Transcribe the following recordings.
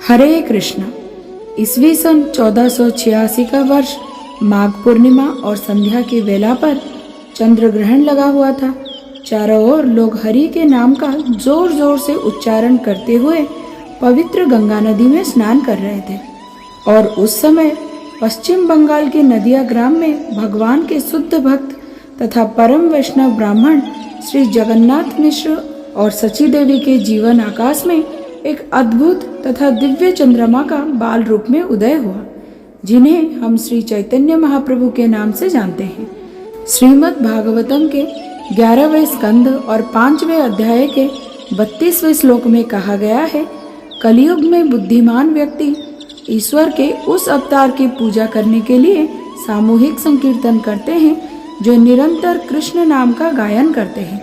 हरे कृष्ण। ईस्वी सन 1486 का वर्ष माघ पूर्णिमा और संध्या की वेला पर चंद्र ग्रहण लगा हुआ था। चारों ओर लोग हरि के नाम का जोर जोर से उच्चारण करते हुए पवित्र गंगा नदी में स्नान कर रहे थे। और उस समय पश्चिम बंगाल के नदिया ग्राम में भगवान के शुद्ध भक्त तथा परम वैष्णव ब्राह्मण श्री जगन्नाथ मिश्र और सची देवी के जीवन आकाश में एक अद्भुत तथा दिव्य चंद्रमा का बाल रूप में उदय हुआ, जिन्हें हम श्री चैतन्य महाप्रभु के नाम से जानते हैं। श्रीमद् भागवतम के 11वें स्कंद और 5वें अध्याय के 32वें श्लोक में कहा गया है, कलयुग में बुद्धिमान व्यक्ति ईश्वर के उस अवतार की पूजा करने के लिए सामूहिक संकीर्तन करते हैं जो निरंतर कृष्ण नाम का गायन करते हैं।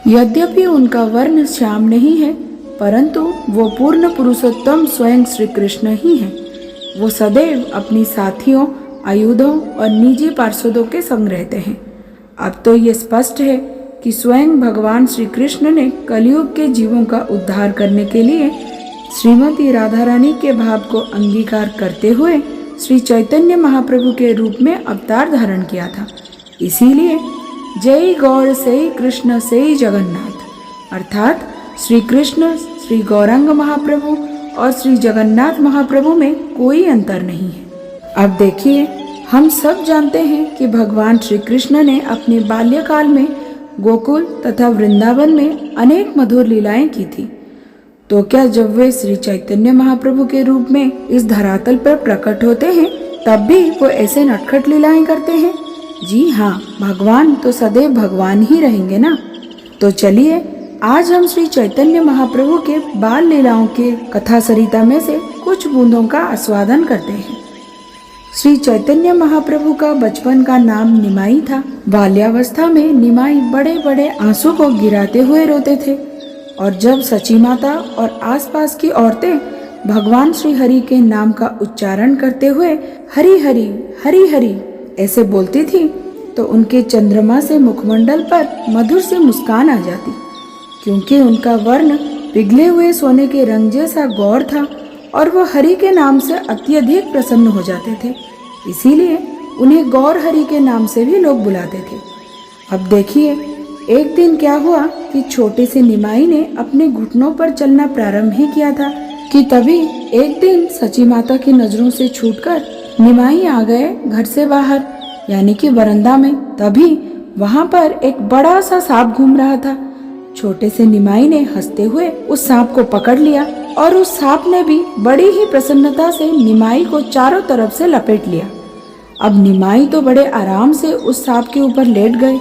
यद्यपि उनका वर्ण श्याम नहीं है, परंतु वो पूर्ण पुरुषोत्तम स्वयं श्री कृष्ण ही हैं। वो सदैव अपनी साथियों, आयुधों और निजी पार्षदों के संग रहते हैं। अब तो ये स्पष्ट है कि स्वयं भगवान श्री कृष्ण ने कलयुग के जीवों का उद्धार करने के लिए श्रीमती राधा रानी के भाव को अंगीकार करते हुए श्री चैतन्य महाप्रभु के रूप में अवतार धारण किया था। इसीलिए जय गौर से कृष्ण से जगन्नाथ अर्थात श्री कृष्ण, श्री गौरांग महाप्रभु और श्री जगन्नाथ महाप्रभु में कोई अंतर नहीं है। अब देखिए, हम सब जानते हैं कि भगवान श्री कृष्ण ने अपने बाल्यकाल में गोकुल तथा वृंदावन में अनेक मधुर लीलाएं की थी। तो क्या जब वे श्री चैतन्य महाप्रभु के रूप में इस धरातल पर प्रकट होते हैं, तब भी वो ऐसे नटखट लीलाएं करते हैं? जी हाँ, भगवान तो सदैव भगवान ही रहेंगे ना। तो चलिए, आज हम श्री चैतन्य महाप्रभु के बाल लीलाओं के कथा सरिता में से कुछ बूंदों का आस्वादन करते हैं। श्री चैतन्य महाप्रभु का बचपन का नाम निमाई था। बाल्यावस्था में निमाई बड़े बड़े आंसू को गिराते हुए रोते थे, और जब सची माता और आसपास की औरतें भगवान श्री हरि के नाम का उच्चारण करते हुए हरि हरि हरि हरि ऐसे बोलती थी, तो उनके चंद्रमा से मुखमंडल पर मधुर से मुस्कान आ जाती, क्योंकि उनका वर्ण पिघले हुए सोने के रंग जैसा गौर था और वो हरि के नाम से अत्यधिक प्रसन्न हो जाते थे। इसीलिए उन्हें गौर हरि के नाम से भी लोग बुलाते थे। अब देखिए, एक दिन क्या हुआ कि छोटे से निमाई ने अपने घुटनों पर चलना प्रारंभ ही किया था कि तभी एक दिन सची माता की नजरों से छूटकर निमाई आ गए घर से बाहर, यानी कि बरामदा में। तभी वहां पर एक बड़ा सा सांप घूम रहा था। छोटे से निमाई ने हंसते हुए उस सांप को पकड़ लिया और उस सांप ने भी बड़ी ही प्रसन्नता से निमाई को चारों तरफ से लपेट लिया। अब निमाई तो बड़े आराम से उस सांप के ऊपर लेट गए,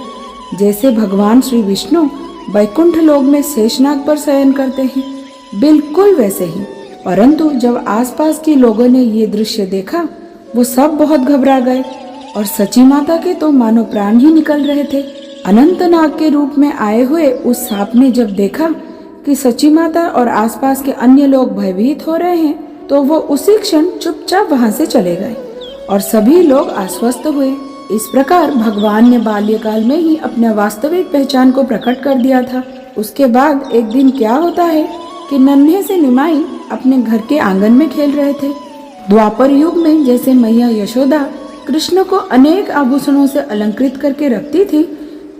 जैसे भगवान श्री विष्णु वैकुंठ लोक में शेषनाग पर शयन करते हैं, बिल्कुल वैसे ही। परंतु जब आसपास के लोगों ने ये दृश्य देखा, वो सब बहुत घबरा गए और सची माता के तो मानो प्राण ही निकल रहे थे। अनंतनाग के रूप में आए हुए उस सांप ने जब देखा कि सची माता और आसपास के अन्य लोग भयभीत हो रहे हैं, तो वो उसी क्षण चुपचाप वहां से चले गए और सभी लोग आश्वस्त हुए। इस प्रकार भगवान ने बाल्यकाल में ही अपने वास्तविक पहचान को प्रकट कर दिया था। उसके बाद एक दिन क्या होता है कि नन्हे से निमाई अपने घर के आंगन में खेल रहे थे। द्वापर युग में जैसे मैया यशोदा कृष्ण को अनेक आभूषणों से अलंकृत करके रखती थी,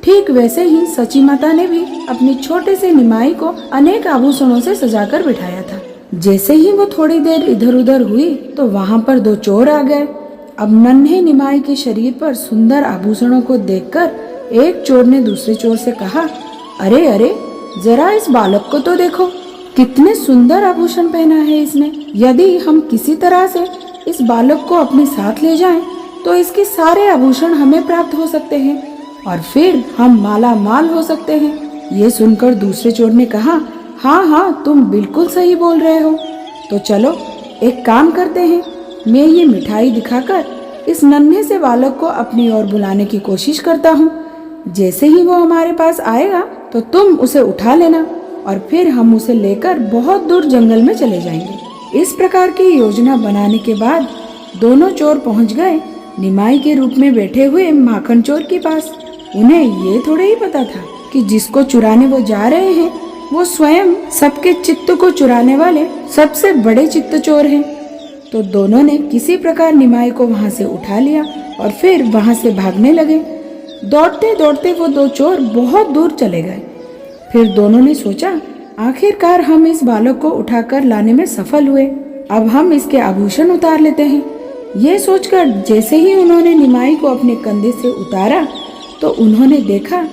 ठीक वैसे ही सची माता ने भी अपनी छोटे से निमाई को अनेक आभूषणों से सजाकर बिठाया था। जैसे ही वो थोड़ी देर इधर उधर हुई, तो वहां पर दो चोर आ गए। अब नन्हे निमाई के शरीर पर सुंदर आभूषणों को देखकर एक चोर ने दूसरे चोर से कहा, अरे अरे, जरा इस बालक को तो देखो, कितने सुंदर आभूषण पहना है इसने। यदि हम किसी तरह से इस बालक को अपने साथ ले जाएं, तो इसके सारे आभूषण हमें प्राप्त हो सकते हैं और फिर हम माला माल हो सकते हैं। ये सुनकर दूसरे चोर ने कहा, हाँ हाँ, तुम बिल्कुल सही बोल रहे हो। तो चलो एक काम करते हैं, मैं ये मिठाई दिखाकर इस नन्हे से बालक को अपनी ओर बुलाने की कोशिश करता हूँ। जैसे ही वो हमारे पास आएगा, तो तुम उसे उठा लेना और फिर हम उसे लेकर बहुत दूर जंगल में चले जाएंगे। इस प्रकार की योजना बनाने के बाद दोनों चोर पहुँच गए निमाई के रूप में बैठे हुए माखन चोर के पास। उन्हें ये थोड़ा ही पता था कि जिसको चुराने वो जा रहे हैं वो स्वयं सबके चित्त को चुराने वाले सबसे बड़े चित्त चोर हैं। तो दोनों ने किसी प्रकार निमाई को वहां से उठा लिया और फिर वहां से भागने लगे। दौड़ते दौड़ते वो दो चोर बहुत दूर चले गए। फिर दोनों ने सोचा, आखिरकार हम इस बालक को उठाकर लाने में सफल हुए, अब हम इसके आभूषण उतार लेते हैं। ये सोचकर जैसे ही उन्होंने निमाई को अपने कंधे से उतारा तो उन्होंने देखा,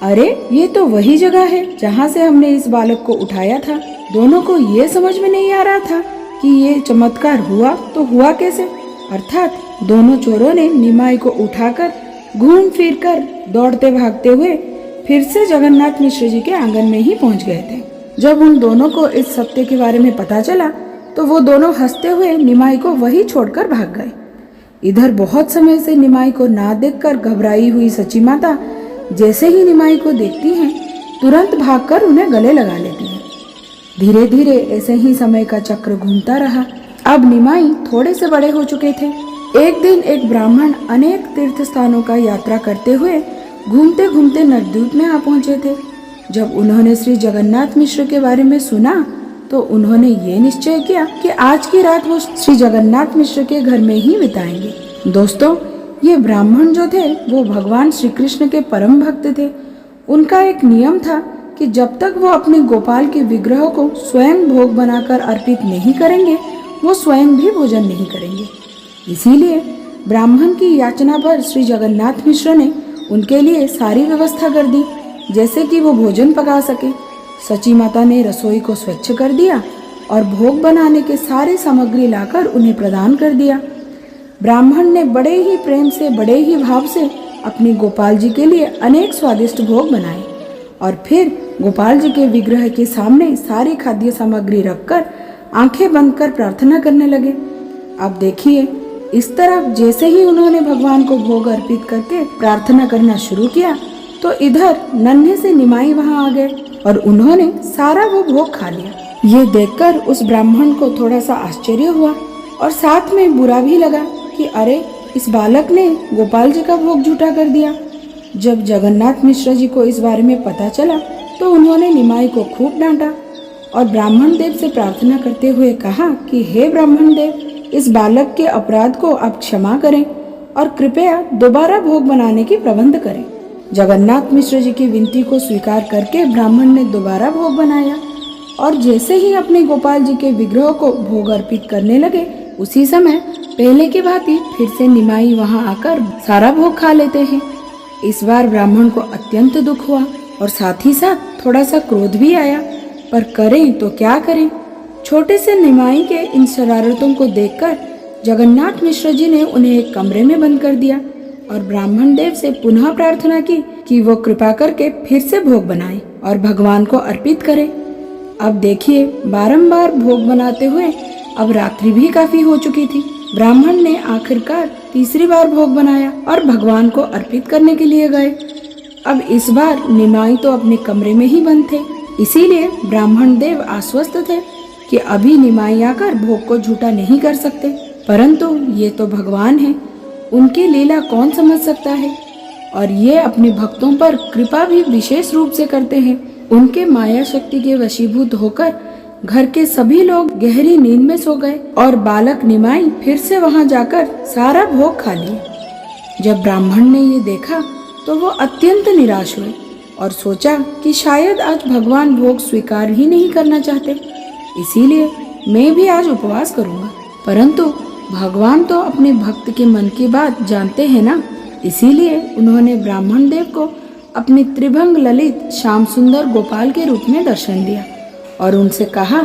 अरे ये तो वही जगह है जहाँ से हमने इस बालक को उठाया था। दोनों को ये समझ में नहीं आ रहा था कि ये चमत्कार हुआ तो हुआ कैसे। अर्थात दोनों चोरों ने निमाई को उठाकर घूम फिर कर दौड़ते भागते हुए फिर से जगन्नाथ मिश्र जी के आंगन में ही पहुंच गए थे। जब उन दोनों को इस सत्य के बारे में पता चला तो वो दोनों हंसते हुए निमाई को वही छोड़कर भाग गए। इधर बहुत समय से निमाई को ना देखकर घबराई हुई सची माता जैसे ही निमाई को देखती हैं, तुरंत भागकर उन्हें गले लगा लेती है। धीरे धीरे ऐसे ही समय का चक्र घूमता रहा। अब निमाई थोड़े से बड़े हो चुके थे। एक दिन एक ब्राह्मण अनेक तीर्थ स्थानों का यात्रा करते हुए घूमते घूमते नवद्वीप में आ पहुंचे थे। जब उन्होंने श्री जगन्नाथ मिश्र के बारे में सुना तो उन्होंने ये निश्चय किया कि आज की रात वो श्री जगन्नाथ मिश्र के घर में ही बिताएंगे। दोस्तों, ये ब्राह्मण जो थे वो भगवान श्री कृष्ण के परम भक्त थे। उनका एक नियम था कि जब तक वो अपने गोपाल के विग्रह को स्वयं भोग बनाकर अर्पित नहीं करेंगे, वो स्वयं भी भोजन नहीं करेंगे। इसीलिए ब्राह्मण की याचना पर श्री जगन्नाथ मिश्र ने उनके लिए सारी व्यवस्था कर दी, जैसे कि वो भोजन पका सके। सची माता ने रसोई को स्वच्छ कर दिया और भोग बनाने के सारे सामग्री लाकर उन्हें प्रदान कर दिया। ब्राह्मण ने बड़े ही प्रेम से, बड़े ही भाव से अपने गोपाल जी के लिए अनेक स्वादिष्ट भोग बनाए और फिर गोपाल जी के विग्रह के सामने सारी खाद्य सामग्री रखकर आंखें बंद कर प्रार्थना करने लगे। अब देखिए, इस तरफ जैसे ही उन्होंने भगवान को भोग अर्पित करके प्रार्थना करना शुरू किया तो इधर नन्हे से निमाई वहां आ गए और उन्होंने सारा वो भोग खा लिया। ये देखकर उस ब्राह्मण को थोड़ा सा आश्चर्य हुआ और साथ में बुरा भी लगा कि अरे, इस बालक ने गोपाल जी का भोग झूठा कर दिया। जब जगन्नाथ मिश्र जी को इस बारे में पता चला तो उन्होंने निमाई को खूब डांटा और ब्राह्मण देव से प्रार्थना करते हुए कहा कि हे ब्राह्मण देव, इस बालक के अपराध को आप क्षमा करें और कृपया दोबारा भोग बनाने की प्रबंध करें। जगन्नाथ मिश्र जी की विनती को स्वीकार करके ब्राह्मण ने दोबारा भोग बनाया और जैसे ही अपने गोपाल जी के विग्रह को भोग अर्पित करने लगे, उसी समय पहले की भांति फिर से निमाई वहां आकर सारा भोग खा लेते हैं। इस बार ब्राह्मण को अत्यंत दुख हुआ और साथ ही साथ थोड़ा सा क्रोध भी आया, पर करें तो क्या करें। छोटे से निमाई के इन शरारतों को देखकर जगन्नाथ मिश्र जी ने उन्हें एक कमरे में बंद कर दिया और ब्राह्मण देव से पुनः प्रार्थना की कि वो कृपा करके फिर से भोग बनाए और भगवान को अर्पित करें। अब देखिए, बारंबार भोग बनाते हुए अब रात्रि भी काफी हो चुकी थी। ब्राह्मण ने आखिरकार तीसरी बार भोग बनाया और भगवान को अर्पित करने के लिए गए। अब इस बार निमाई तो अपने कमरे में ही बंद थे, इसीलिए ब्राह्मण देव आश्वस्त थे कि अभी निमाई आकर भोग को झूठा नहीं कर सकते, परंतु ये तो भगवान है, उनकी लीला कौन समझ सकता है। और ये अपने भक्तों पर कृपा भी विशेष रूप से करते हैं। उनके माया शक्ति के वशीभूत होकर घर के सभी लोग गहरी नींद में सो गए और बालक निमाई फिर से वहां जाकर सारा भोग खा लिए। जब ब्राह्मण ने ये देखा तो वो अत्यंत निराश हुए और सोचा कि शायद आज भगवान भोग स्वीकार ही नहीं करना चाहते, इसीलिए मैं भी आज उपवास करूंगा। परंतु भगवान तो अपने भक्त के मन की बात जानते हैं ना, इसीलिए उन्होंने ब्राह्मण देव को अपने त्रिभंग ललित श्याम सुंदर गोपाल के रूप में दर्शन दिया और उनसे कहा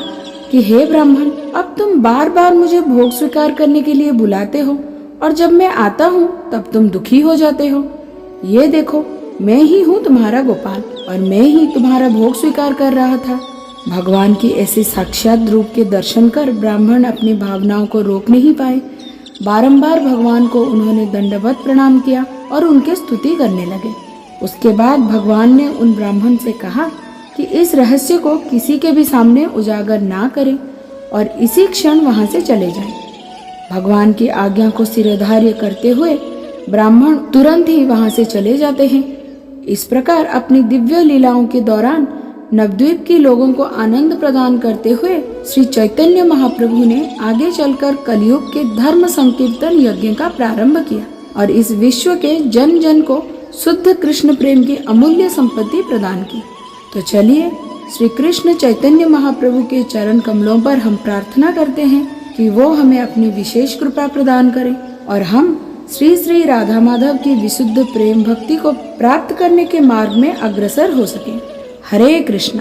कि हे ब्राह्मण, अब तुम बार बार मुझे भोग स्वीकार करने के लिए बुलाते हो और जब मैं आता हूँ तब तुम दुखी हो जाते हो। ये देखो, मैं ही हूँ तुम्हारा गोपाल और मैं ही तुम्हारा भोग स्वीकार कर रहा था। भगवान की ऐसे साक्षात रूप के दर्शन कर ब्राह्मण अपनी भावनाओं को रोक नहीं पाए। बारंबार भगवान को उन्होंने दंडवत प्रणाम किया और उनके स्तुति करने लगे। उसके बाद भगवान ने उन ब्राह्मण से कहा कि इस रहस्य को किसी के भी सामने उजागर ना करें और इसी क्षण वहां से चले जाएं। भगवान की आज्ञा को शिरोधार्य करते हुए ब्राह्मण तुरंत ही वहां से चले जाते हैं। इस प्रकार अपनी दिव्य लीलाओं के दौरान नवद्वीप के लोगों को आनंद प्रदान करते हुए श्री चैतन्य महाप्रभु ने आगे चलकर कलयुग के धर्म संकीर्तन यज्ञ का प्रारंभ किया और इस विश्व के जन जन को शुद्ध कृष्ण प्रेम की अमूल्य संपत्ति प्रदान की। तो चलिए श्री कृष्ण चैतन्य महाप्रभु के चरण कमलों पर हम प्रार्थना करते हैं कि वो हमें अपनी विशेष कृपा प्रदान करें और हम श्री श्री राधा माधव की विशुद्ध प्रेम भक्ति को प्राप्त करने के मार्ग में अग्रसर हो सकें। हरे कृष्ण।